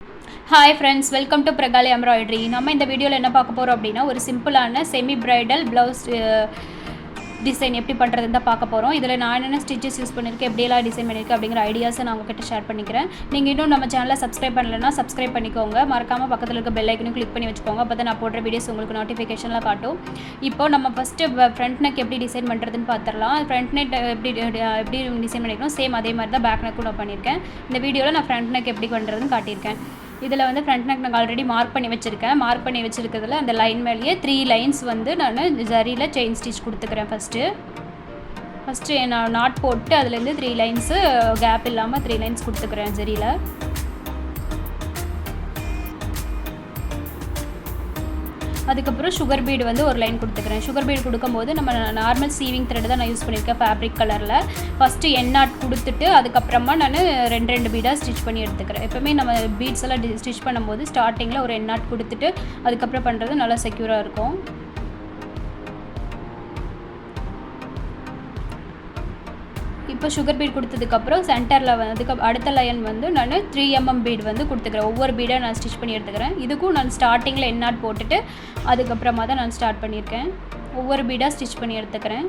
Hi friends, welcome to prakalaya Embroidery. நம்ம இந்த வீடியோல என்ன பார்க்க போறோம் அப்படினா ஒரு சிம்பிளான செமி பிரைடல் blouse டிசைன் எப்படி பண்றதுன்னு தான் பார்க்க போறோம். இதுல நான் என்னென்ன ஸ்டிச்சஸ் யூஸ் பண்ணிருக்கேன், எப்படி எல்லாம் டிசைன் பண்ணிருக்கேன் அப்படிங்கற ஐடியாஸை நான் உங்ககிட்ட ஷேர் பண்ணிக்கிறேன். நீங்க இன்னும் நம்ம சேனலை சப்ஸ்கிரைப் பண்ணலனா சப்ஸ்கிரைப் பண்ணிக்கோங்க. மறக்காம பக்கத்துல இருக்க பெல் ஐகானையும் கிளிக் பண்ணி வச்சுக்கோங்க. அப்பதான் நான் போடுற வீடியோஸ் உங்களுக்கு நோட்டிஃபிகேஷன்ல காட்டும். இப்போ நம்ம ஃபர்ஸ்ட் ஃப்ரண்ட் neck எப்படி டிசைன் பண்றதுன்னு பார்த்தறலாம். ஃப்ரண்ட் neck எப்படி டிசைன் பண்ணிருக்கோம் சேம் அதே மாதிரி தான் பேக் neck-ம் நான் பண்ணிருக்கேன். இந்த வீடியோல நான் ஃப்ரண்ட் neck எப்படி பண்றதுன்னு காட்டியிருக்கேன். இதில் வந்து ஃப்ரண்ட் neck நான் ஆல்ரெடி மார்க் பண்ணி வச்சிருக்கிறதுல அந்த லைன் மேலேயே 3 லைன்ஸ் வந்து நான் ஜரியில் செயின் ஸ்டிச் கொடுத்துக்கிறேன். ஃபஸ்ட்டு நான் நாட் போட்டு அதுலேருந்து 3 லைன்ஸு கேப் இல்லாமல் 3 லைன்ஸ் கொடுத்துக்கிறேன் ஜரியில். அதுக்கப்புறம் சுகர் பீடு வந்து ஒரு லைன் கொடுத்துக்கிறேன். சுகர் பீடு கொடுக்கும்போது நம்ம நார்மல் சீவிங் த்ரெட் தான் நான் யூஸ் பண்ணியிருக்கேன் ஃபேப்ரிக் கலரில். ஃபஸ்ட்டு நாட் கொடுத்துட்டு அதுக்கப்புறமா நான் ரெண்டு பீடாக ஸ்டிச் பண்ணி எடுத்துக்கிறேன். எப்போவுமே நம்ம பீட்ஸ் எல்லாம் ஸ்டிச் பண்ணும்போது ஸ்டார்டிங்கில் ஒரு நாட் கொடுத்துட்டு அதுக்கப்புறம் பண்ணுறது நல்லா செக்யூராக இருக்கும். இப்போ சுகர் பீட் கொடுத்ததுக்கப்புறம் சென்டரில் வந்து அடுத்த லைன் வந்து நான் 3 mm பீட் வந்து கொடுத்துக்கிறேன். ஒவ்வொரு பீடாக நான் ஸ்டிச் பண்ணி எடுத்துக்கிறேன். இதுக்கும் நான் ஸ்டார்டிங்கில் நாட் போட்டுட்டு அதுக்கப்புறமா தான் நான் ஸ்டார்ட் பண்ணியிருக்கேன். ஒவ்வொரு பீடாக ஸ்டிச் பண்ணி எடுத்துக்கிறேன்.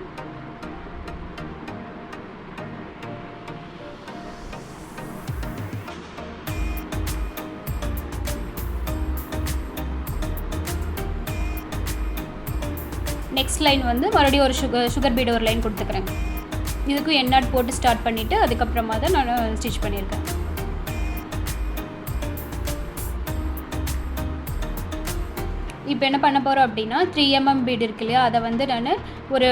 நெக்ஸ்ட் லைன் வந்து மறுபடியும் ஒரு சுகர் பீடு ஒரு லைன் கொடுத்துக்கிறேன். இதுக்கும் நாட் போட்டு ஸ்டார்ட் பண்ணிவிட்டு அதுக்கப்புறமா தான் நான் ஸ்டிச் பண்ணியிருக்கேன். இப்போ என்ன பண்ண போகிறோம் அப்படின்னா 3 mm பீடு இருக்கு இல்லையா, அதை வந்து நான் ஒரு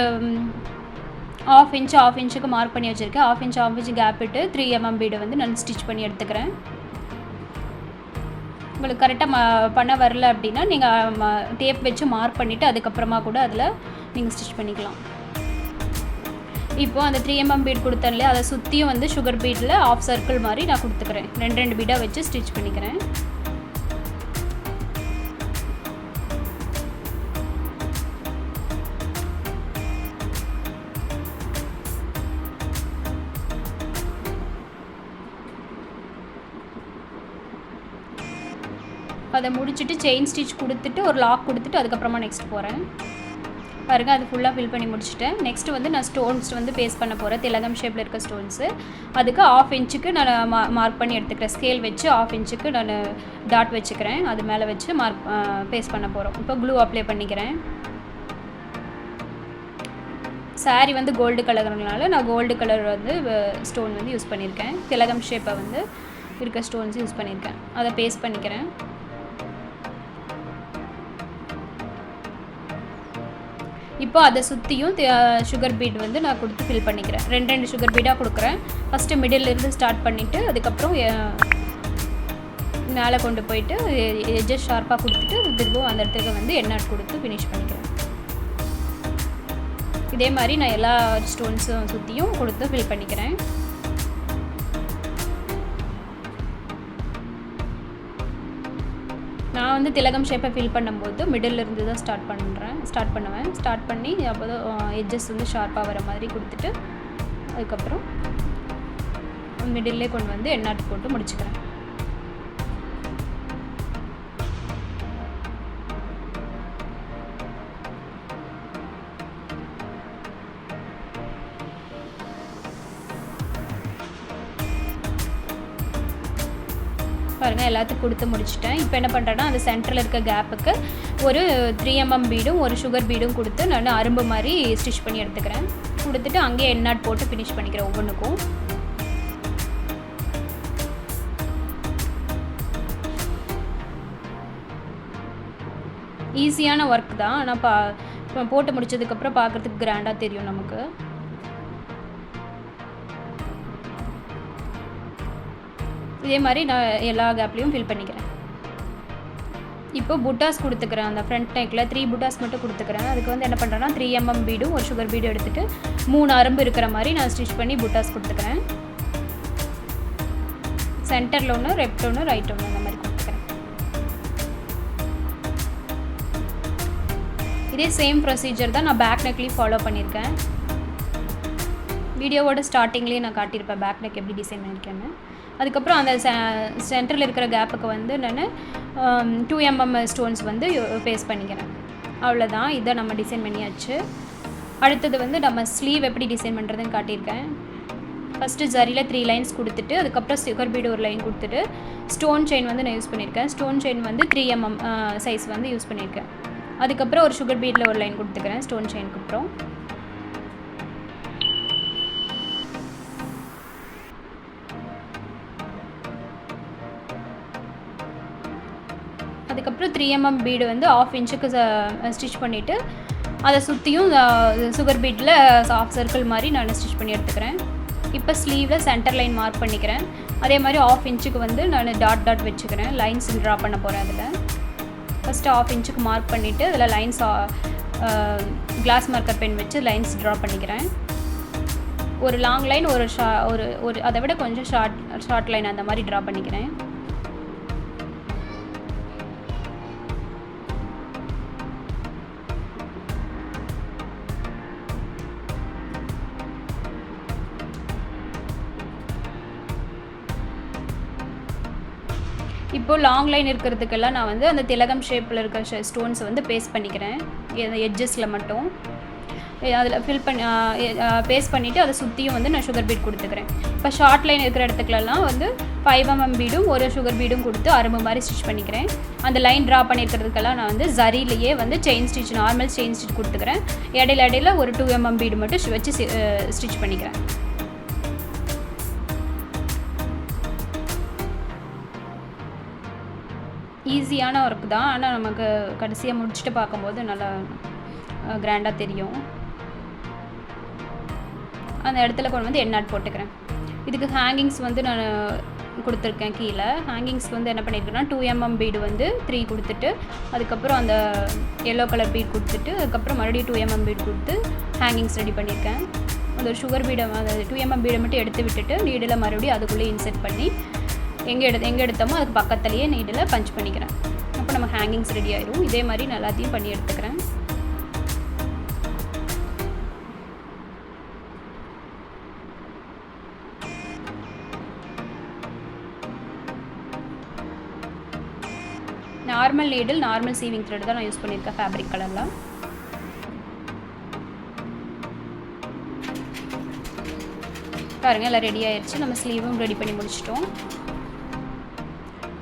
½ இன்ச்சுக்கு மார்க் பண்ணி வச்சுருக்கேன். ½ இன்ச் கேப் விட்டு 3 mm பீடு வந்து நான் ஸ்டிச் பண்ணி எடுத்துக்கிறேன். உங்களுக்கு கரெக்டாக பண்ண வரல அப்படின்னா நீங்கள் டேப் வச்சு மார்க் பண்ணிவிட்டு அதுக்கப்புறமா கூட அதில் நீங்கள் ஸ்டிச் பண்ணிக்கலாம். இப்போது அந்த 3 mm பீட் கொடுத்தேன்ல அதை சுற்றியும் வந்து சுகர் பீடில் ½ சர்க்கிள் மாதிரி நான் கொடுத்துக்கிறேன். ரெண்டு பீடாக வச்சு ஸ்டிச் பண்ணிக்கிறேன். அதை முடிச்சுட்டு செயின் ஸ்டிச் கொடுத்துட்டு ஒரு லாக் கொடுத்துட்டு அதுக்கப்புறமா நெக்ஸ்ட் போகிறேன். பாருங்கள், அது ஃபுல்லாக ஃபில் பண்ணி முடிச்சுட்டேன். நெக்ஸ்ட்டு வந்து நான் ஸ்டோன்ஸ் வந்து பேஸ்ட் பண்ண போகிறேன். திலகம் ஷேப்பில் இருக்க ஸ்டோன்ஸு. அதுக்கு ½ இன்ச்சுக்கு நான் மார்க் பண்ணி எடுத்துக்கிறேன். ஸ்கேல் வச்சு ½ இன்ச்சுக்கு நான் டாட் வச்சுக்கிறேன். அது மேலே வச்சு பேஸ்ட் பண்ண போகிறோம். இப்போ க்ளூ அப்ளை பண்ணிக்கிறேன். சாரீ வந்து கோல்டு கலர்னால நான் கோல்டு கலர் வந்து ஸ்டோன் வந்து யூஸ் பண்ணியிருக்கேன். திலகம் ஷேப்பை வந்து இருக்க ஸ்டோன்ஸ் யூஸ் பண்ணியிருக்கேன். அதை பேஸ்ட் பண்ணிக்கிறேன். இப்போ அதை சுற்றியும் சுகர் பீட் வந்து நான் கொடுத்து ஃபில் பண்ணிக்கிறேன். ரெண்டு சுகர் பீடாக கொடுக்குறேன். ஃபஸ்ட்டு மிடில்லேருந்து ஸ்டார்ட் பண்ணிவிட்டு அதுக்கப்புறம் மேலே கொண்டு போயிட்டு எட்ஜஸ் ஷார்ப்பாக கொடுத்துட்டு திரும்பவும் அந்த இடத்துக்கு வந்து நாட் கொடுத்து ஃபினிஷ் பண்ணிக்கிறேன். இதே மாதிரி நான் எல்லா ஸ்டோன்ஸும் சுற்றியும் கொடுத்து ஃபில் பண்ணிக்கிறேன். நான் வந்து திலகம் ஷேப்பை ஃபில் பண்ணும்போது மிடில் இருந்து தான் ஸ்டார்ட் பண்ணுவேன். ஸ்டார்ட் பண்ணி அப்போ தான் எட்ஜஸ் வந்து ஷார்ப்பாக வர மாதிரி கொடுத்துட்டு அதுக்கப்புறம் மிடில்லே கொண்டு வந்து நாட் போட்டு முடிச்சுக்கிறேன். பாருங்கள், எல்லாத்துக்கும் கொடுத்து முடிச்சிட்டேன். இப்போ என்ன பண்ணுறேன்னா அந்த சென்டரில் இருக்க கேப்புக்கு ஒரு 3 mm பீடும் ஒரு சுகர் பீடும் கொடுத்து நான் அரும்பு மாதிரி ஸ்டிச் பண்ணி எடுத்துக்கிறேன். கொடுத்துட்டு அங்கேயே நாட் போட்டு ஃபினிஷ் பண்ணிக்கிறேன் ஒவ்வொன்றுக்கும். ஈஸியான ஒர்க் தான், ஆனால் போட்டு முடிச்சதுக்கப்புறம் பார்க்குறதுக்கு கிராண்டாக தெரியும் நமக்கு. இதே மாதிரி நான் எல்லா கேப்லேயும் ஃபில் பண்ணிக்கிறேன். இப்போ புட்டாஸ் கொடுத்துக்கிறேன். அந்த ஃப்ரண்ட் நெக்கில் 3 புட்டாஸ் மட்டும் கொடுத்துக்கிறேன். அதுக்கு வந்து என்ன பண்ணுறேன்னா 3 mm பீடும் ஒரு சுகர் பீடும் எடுத்துகிட்டு 3 அரும்பு இருக்கிற மாதிரி நான் ஸ்டிச் பண்ணி புட்டாஸ் கொடுத்துக்கிறேன். சென்டரில் ஒன்று, லெஃப்ட் ஒன்று, ரைட் ஒன்று அந்த மாதிரி கொடுத்துக்கிறேன். இதே சேம் ப்ரொசீஜர் தான் நான் பேக் நெக்லேயும் ஃபாலோ பண்ணியிருக்கேன். வீடியோவோட ஸ்டார்டிங்லேயே நான் காட்டியிருப்பேன் பேக் நெக் எப்படி டிசைன் பண்ணியிருக்கேன்னு. அதுக்கப்புறம் அந்த சென்டரில் இருக்கிற கேப்புக்கு வந்து நான் 2 mm ஸ்டோன்ஸ் வந்து பேஸ்ட் பண்ணிக்கிறேன். அவ்வளோதான், இதை நம்ம டிசைன் பண்ணியாச்சு. அடுத்தது வந்து நம்ம ஸ்லீவ் எப்படி டிசைன் பண்ணுறதுன்னு காட்டியிருக்கேன். ஃபஸ்ட்டு ஜரியில் 3 லைன்ஸ் கொடுத்துட்டு அதுக்கப்புறம் சுகர் பீடு ஒரு லைன் கொடுத்துட்டு ஸ்டோன் செயின் வந்து நான் யூஸ் பண்ணியிருக்கேன். ஸ்டோன் செயின் வந்து 3 mm சைஸ் வந்து யூஸ் பண்ணியிருக்கேன். அதுக்கப்புறம் ஒரு சுகர் பீடில் ஒரு லைன் கொடுத்துக்கிறேன் ஸ்டோன் செயினுக்கு அப்புறம். அதுக்கப்புறம் 3 mm பீடு வந்து 1/2 இன்ச்சுக்கு ஸ்டிச் பண்ணிவிட்டு அதை சுற்றியும் சுகர் பீட்டில் ஆஃப் சர்க்கிள் மாதிரி நான் ஸ்டிச் பண்ணி எடுத்துக்கிறேன். இப்போ ஸ்லீவில் சென்டர் லைன் மார்க் பண்ணிக்கிறேன். அதே மாதிரி 1/2 இன்ச்சுக்கு வந்து நான் டாட் வச்சுக்கிறேன். லைன்ஸ் ட்ரா பண்ண போகிறேன். அதில் ஃபஸ்ட்டு 1/2 இன்ச்சுக்கு மார்க் பண்ணிவிட்டு அதில் லைன்ஸ் கிளாஸ் மார்க்கர் பென் வச்சு லைன்ஸ் ட்ரா பண்ணிக்கிறேன். ஒரு லாங் லைன் ஒரு அதை விட கொஞ்சம் ஷார்ட் லைன் அந்த மாதிரி ட்ரா பண்ணிக்கிறேன். இப்போது லாங் லைன் இருக்கிறதுக்கெல்லாம் நான் வந்து அந்த திலகம் ஷேப்பில் இருக்கிற ஸ்டோன்ஸை வந்து பேஸ்ட் பண்ணிக்கிறேன். எட்ஜஸில் மட்டும் அதில் ஃபில் பண்ணி பேஸ்ட் பண்ணிவிட்டு அதை சுற்றியும் வந்து நான் சுகர் பீட் கொடுத்துக்கிறேன். இப்போ ஷார்ட் லைன் இருக்கிற இடத்துக்குலாம் வந்து 5 mm பீடும் ஒரு சுகர் பீடும் கொடுத்து அரும்பு மாதிரி ஸ்டிச் பண்ணிக்கிறேன். அந்த லைன் ட்ரா பண்ணியிருக்கிறதுக்கெல்லாம் நான் வந்து ஜரிலேயே வந்து chain stitch normal chain stitch கொடுத்துக்கிறேன். இடையில ஒரு 2 mm பீடு மட்டும் வச்சு ஸ்டிச் பண்ணிக்கிறேன். ஈஸியான ஒர்க் தான், ஆனால் நமக்கு கடைசியாக முடிச்சுட்டு பார்க்கும்போது நல்லா கிராண்டாக தெரியும். அந்த இடத்துல கொண்டு வந்து எண்ணாட் போட்டுக்கிறேன். இதுக்கு ஹேங்கிங்ஸ் வந்து நான் கொடுத்துருக்கேன். கீழே ஹேங்கிங்ஸ் வந்து என்ன பண்ணியிருக்கேன்னா 2 mm பீடு வந்து 3 கொடுத்துட்டு அதுக்கப்புறம் அந்த எல்லோ கலர் பீட் கொடுத்துட்டு அதுக்கப்புறம் மறுபடியும் 2 mm பீடு கொடுத்து ஹேங்கிங்ஸ் ரெடி பண்ணியிருக்கேன். அந்த சுகர் பீடை அந்த 2 mm பீடை மட்டும் எடுத்து விட்டுட்டு நீடில் மறுபடியும் அதுக்குள்ளே இன்செர்ட் பண்ணி எங்கே எடுத்தோமோ அதுக்கு பக்கத்துலேயே நீடில் பஞ்ச் பண்ணிக்கிறேன். அப்போ நம்ம ஹேங்கிங்ஸ் ரெடி ஆயிடும். இதே மாதிரி நான் எல்லாத்தையும் பண்ணி எடுத்துக்கிறேன். நார்மல் நீடில் நார்மல் சீவிங் த்ரெட் தான் நான் யூஸ் பண்ணியிருக்கேன் ஃபேப்ரிக் கலரில். பாருங்கள் எல்லாம் ரெடி ஆயிடுச்சு. நம்ம ஸ்லீவும் ரெடி பண்ணி முடிச்சிட்டோம்.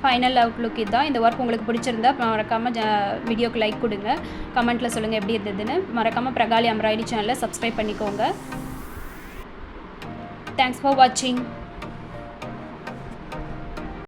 ஃபைனல் அவுட்லுக் இதுதான். இந்த ஒர்க் உங்களுக்கு பிடிச்சிருந்தா மறக்காமல் வீடியோக்கு லைக் கொடுங்க, கமெண்ட்டில் சொல்லுங்கள் எப்படி இருந்ததுன்னு. மறக்காமல் பிரகாலி எம்ப்ராய்டரி சேனலை சப்ஸ்கிரைப் பண்ணிக்கோங்க. தேங்க்ஸ் ஃபார் வாட்சிங்.